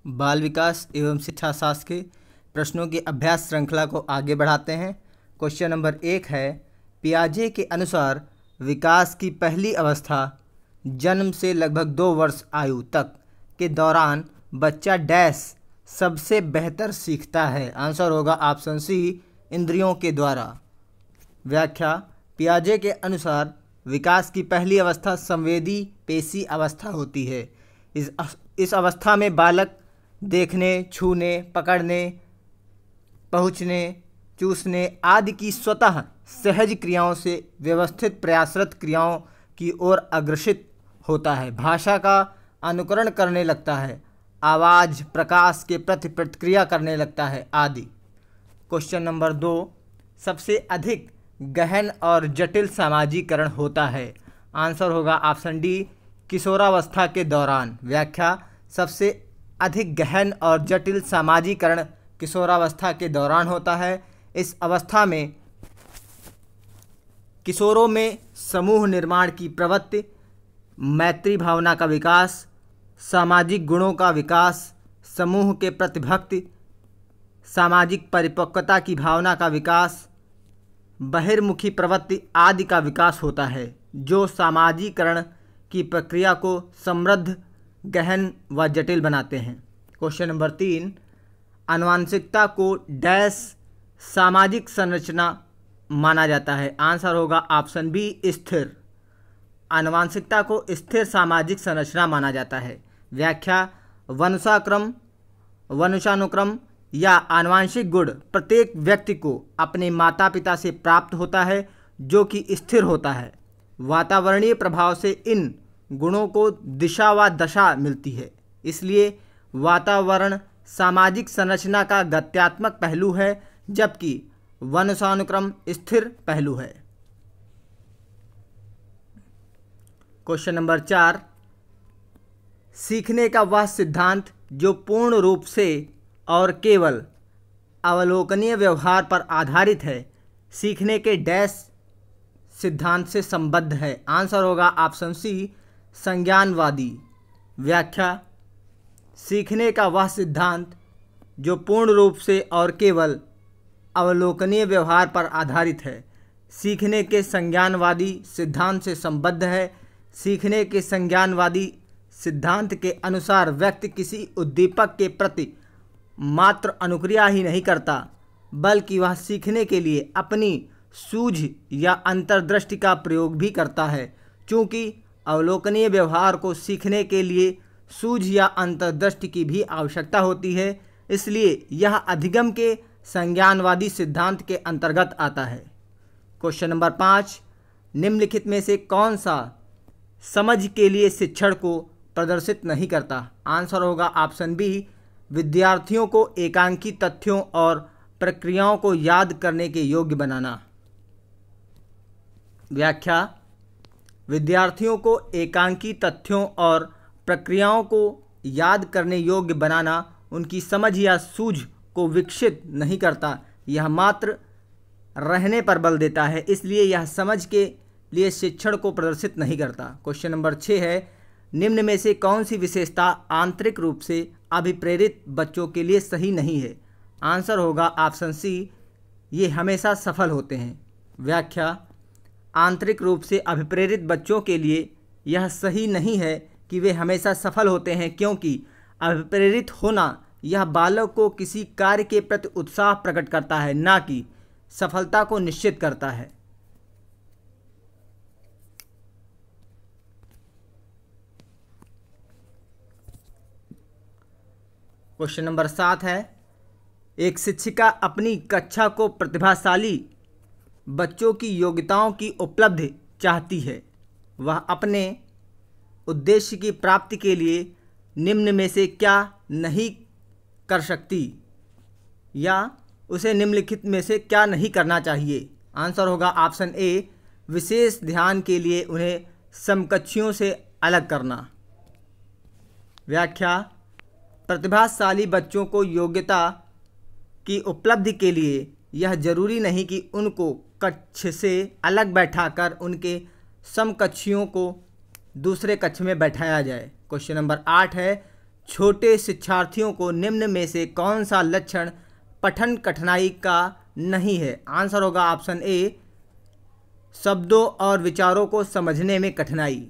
बाल विकास एवं शिक्षा शास्त्र के प्रश्नों की अभ्यास श्रृंखला को आगे बढ़ाते हैं। क्वेश्चन नंबर 1 है, पियाजे के अनुसार विकास की पहली अवस्था जन्म से लगभग 2 वर्ष आयु तक के दौरान बच्चा डैश सबसे बेहतर सीखता है। आंसर होगा ऑप्शन सी, इंद्रियों के द्वारा। व्याख्या, पियाजे के अनुसार विकास की पहली अवस्था संवेदी पेशी अवस्था होती है। इस अवस्था में बालक देखने, छूने, पकड़ने, पहुँचने, चूसने आदि की स्वतः सहज क्रियाओं से व्यवस्थित प्रयासरत क्रियाओं की ओर अग्रसित होता है, भाषा का अनुकरण करने लगता है, आवाज़, प्रकाश के प्रति प्रतिक्रिया करने लगता है आदि। क्वेश्चन नंबर 2, सबसे अधिक गहन और जटिल सामाजिकरण होता है। आंसर होगा ऑप्शन डी, किशोरावस्था के दौरान। व्याख्या, सबसे अधिक गहन और जटिल सामाजिकरण किशोरावस्था के दौरान होता है। इस अवस्था में किशोरों में समूह निर्माण की प्रवृत्ति, मैत्री भावना का विकास, सामाजिक गुणों का विकास, समूह के प्रति भक्ति, सामाजिक परिपक्वता की भावना का विकास, बहिर्मुखी प्रवृत्ति आदि का विकास होता है, जो सामाजिकरण की प्रक्रिया को समृद्ध, गहन व जटिल बनाते हैं। क्वेश्चन नंबर 3, आनुवंशिकता को डैश सामाजिक संरचना माना जाता है। आंसर होगा ऑप्शन बी, स्थिर। आनुवंशिकता को स्थिर सामाजिक संरचना माना जाता है। व्याख्या, वंशानुक्रम या आनुवंशिक गुण प्रत्येक व्यक्ति को अपने माता पिता से प्राप्त होता है, जो कि स्थिर होता है। वातावरणीय प्रभाव से इन गुणों को दिशा व दशा मिलती है, इसलिए वातावरण सामाजिक संरचना का गत्यात्मक पहलू है, जबकि वंशानुक्रम स्थिर पहलू है। क्वेश्चन नंबर 4, सीखने का वह सिद्धांत जो पूर्ण रूप से और केवल अवलोकनीय व्यवहार पर आधारित है, सीखने के डैश सिद्धांत से संबद्ध है। आंसर होगा ऑप्शन सी, संज्ञानवादी। व्याख्या, सीखने का वह सिद्धांत जो पूर्ण रूप से और केवल अवलोकनीय व्यवहार पर आधारित है, सीखने के संज्ञानवादी सिद्धांत से संबद्ध है। सीखने के संज्ञानवादी सिद्धांत के अनुसार व्यक्ति किसी उद्दीपक के प्रति मात्र अनुक्रिया ही नहीं करता, बल्कि वह सीखने के लिए अपनी सूझ या अंतर्दृष्टि का प्रयोग भी करता है। चूँकि अवलोकनीय व्यवहार को सीखने के लिए सूझ या अंतर्दृष्टि की भी आवश्यकता होती है, इसलिए यह अधिगम के संज्ञानवादी सिद्धांत के अंतर्गत आता है। क्वेश्चन नंबर 5, निम्नलिखित में से कौन सा समझ के लिए शिक्षण को प्रदर्शित नहीं करता। आंसर होगा ऑप्शन बी, विद्यार्थियों को एकांकी तथ्यों और प्रक्रियाओं को याद करने के योग्य बनाना। व्याख्या, विद्यार्थियों को एकांकी तथ्यों और प्रक्रियाओं को याद करने योग्य बनाना उनकी समझ या सूझ को विकसित नहीं करता, यह मात्र रहने पर बल देता है, इसलिए यह समझ के लिए शिक्षण को प्रदर्शित नहीं करता। क्वेश्चन नंबर 6 है, निम्न में से कौन सी विशेषता आंतरिक रूप से अभिप्रेरित बच्चों के लिए सही नहीं है। आंसर होगा ऑप्शन सी, ये हमेशा सफल होते हैं। व्याख्या, आंतरिक रूप से अभिप्रेरित बच्चों के लिए यह सही नहीं है कि वे हमेशा सफल होते हैं, क्योंकि अभिप्रेरित होना यह बालक को किसी कार्य के प्रति उत्साह प्रकट करता है, ना कि सफलता को निश्चित करता है। क्वेश्चन नंबर 7 है, एक शिक्षिका अपनी कक्षा को प्रतिभाशाली बच्चों की योग्यताओं की उपलब्धि चाहती है। वह अपने उद्देश्य की प्राप्ति के लिए निम्न में से क्या नहीं कर सकती, या उसे निम्नलिखित में से क्या नहीं करना चाहिए। आंसर होगा ऑप्शन ए, विशेष ध्यान के लिए उन्हें समकक्षियों से अलग करना। व्याख्या, प्रतिभाशाली बच्चों को योग्यता की उपलब्धि के लिए यह जरूरी नहीं कि उनको कक्ष से अलग बैठाकर उनके समकक्षियों को दूसरे कक्ष में बैठाया जाए। क्वेश्चन नंबर 8 है, छोटे शिक्षार्थियों को निम्न में से कौन सा लक्षण पठन कठिनाई का नहीं है? आंसर होगा ऑप्शन ए, शब्दों और विचारों को समझने में कठिनाई।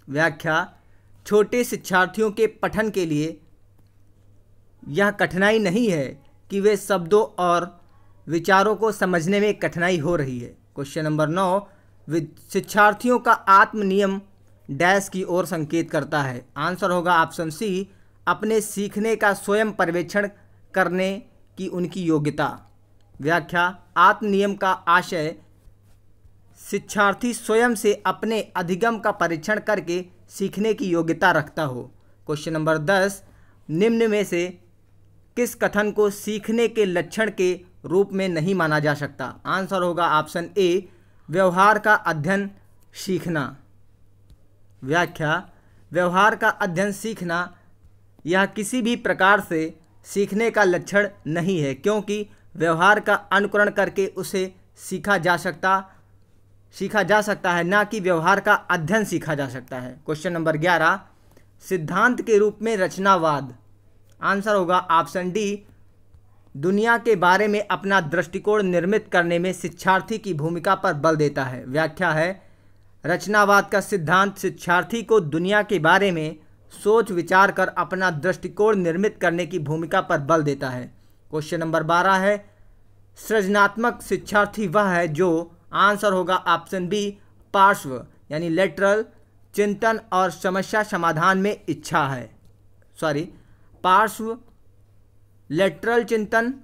व्याख्या, छोटे शिक्षार्थियों के पठन के लिए यह कठिनाई नहीं है कि वे शब्दों और विचारों को समझने में कठिनाई हो रही है। क्वेश्चन नंबर 9, शिक्षार्थियों का आत्म नियम डैश की ओर संकेत करता है? आंसर होगा ऑप्शन सी, अपने सीखने का स्वयं पर्यवेक्षण करने की उनकी योग्यता। व्याख्या, आत्म नियम का आशय शिक्षार्थी स्वयं से अपने अधिगम का परीक्षण करके सीखने की योग्यता रखता हो। क्वेश्चन नंबर 10, निम्न में से किस कथन को सीखने के लक्षण के रूप में नहीं माना जा सकता? आंसर होगा ऑप्शन ए, व्यवहार का अध्ययन सीखना। व्याख्या, व्यवहार का अध्ययन सीखना यह किसी भी प्रकार से सीखने का लक्षण नहीं है, क्योंकि व्यवहार का अनुकरण करके उसे सीखा जा सकता है, ना कि व्यवहार का अध्ययन सीखा जा सकता है। क्वेश्चन नंबर 11, सिद्धांत के रूप में रचनावाद। आंसर होगा ऑप्शन डी, दुनिया के बारे में अपना दृष्टिकोण निर्मित करने में शिक्षार्थी की भूमिका पर बल देता है। व्याख्या है, रचनावाद का सिद्धांत शिक्षार्थी को दुनिया के बारे में सोच विचार कर अपना दृष्टिकोण निर्मित करने की भूमिका पर बल देता है। क्वेश्चन नंबर 12 है, सृजनात्मक शिक्षार्थी वह है जो, आंसर होगा ऑप्शन बी, पार्श्व यानी लेटरल चिंतन और समस्या समाधान में इच्छा है। पार्श्व, लेटरल चिंतन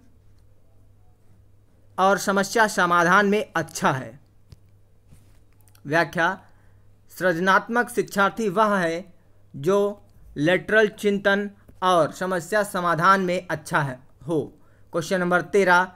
और समस्या समाधान में अच्छा है। व्याख्या, सृजनात्मक शिक्षार्थी वह है जो लेटरल चिंतन और समस्या समाधान में अच्छा हो। क्वेश्चन नंबर 13,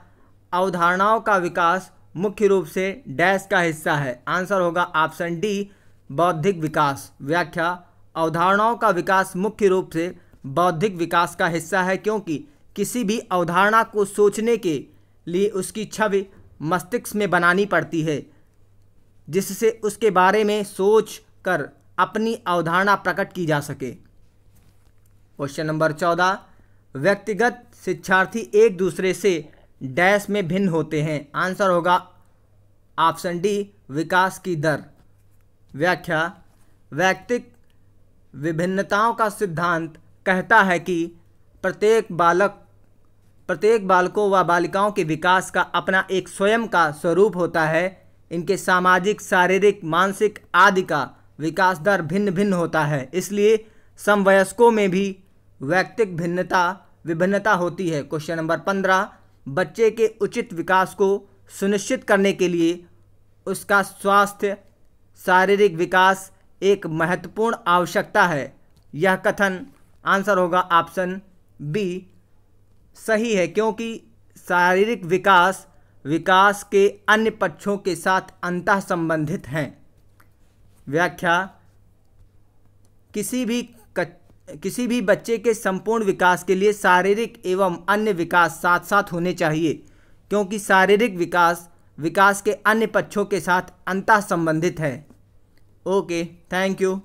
अवधारणाओं का विकास मुख्य रूप से डैश का हिस्सा है? आंसर होगा ऑप्शन डी, बौद्धिक विकास। व्याख्या, अवधारणाओं का विकास मुख्य रूप से बौद्धिक विकास का हिस्सा है, क्योंकि किसी भी अवधारणा को सोचने के लिए उसकी छवि मस्तिष्क में बनानी पड़ती है, जिससे उसके बारे में सोच कर अपनी अवधारणा प्रकट की जा सके। क्वेश्चन नंबर 14, व्यक्तिगत शिक्षार्थी एक दूसरे से डैश में भिन्न होते हैं? आंसर होगा ऑप्शन डी, विकास की दर। व्याख्या, वैयक्तिक विभिन्नताओं का सिद्धांत कहता है कि प्रत्येक बालकों व बालिकाओं के विकास का अपना एक स्वयं का स्वरूप होता है। इनके सामाजिक, शारीरिक, मानसिक आदि का विकास दर भिन्न भिन्न होता है, इसलिए समवयस्कों में भी वैयक्तिक विभिन्नता होती है। क्वेश्चन नंबर 15, बच्चे के उचित विकास को सुनिश्चित करने के लिए उसका स्वास्थ्य, शारीरिक विकास एक महत्वपूर्ण आवश्यकता है। यह कथन, आंसर होगा ऑप्शन बी, सही है, क्योंकि शारीरिक विकास के अन्य पक्षों के साथ अंतः संबंधित हैं। व्याख्या, किसी भी बच्चे के संपूर्ण विकास के लिए शारीरिक एवं अन्य विकास साथ साथ होने चाहिए, क्योंकि शारीरिक विकास के अन्य पक्षों के साथ अंतः संबंधित है। Okay, thank you.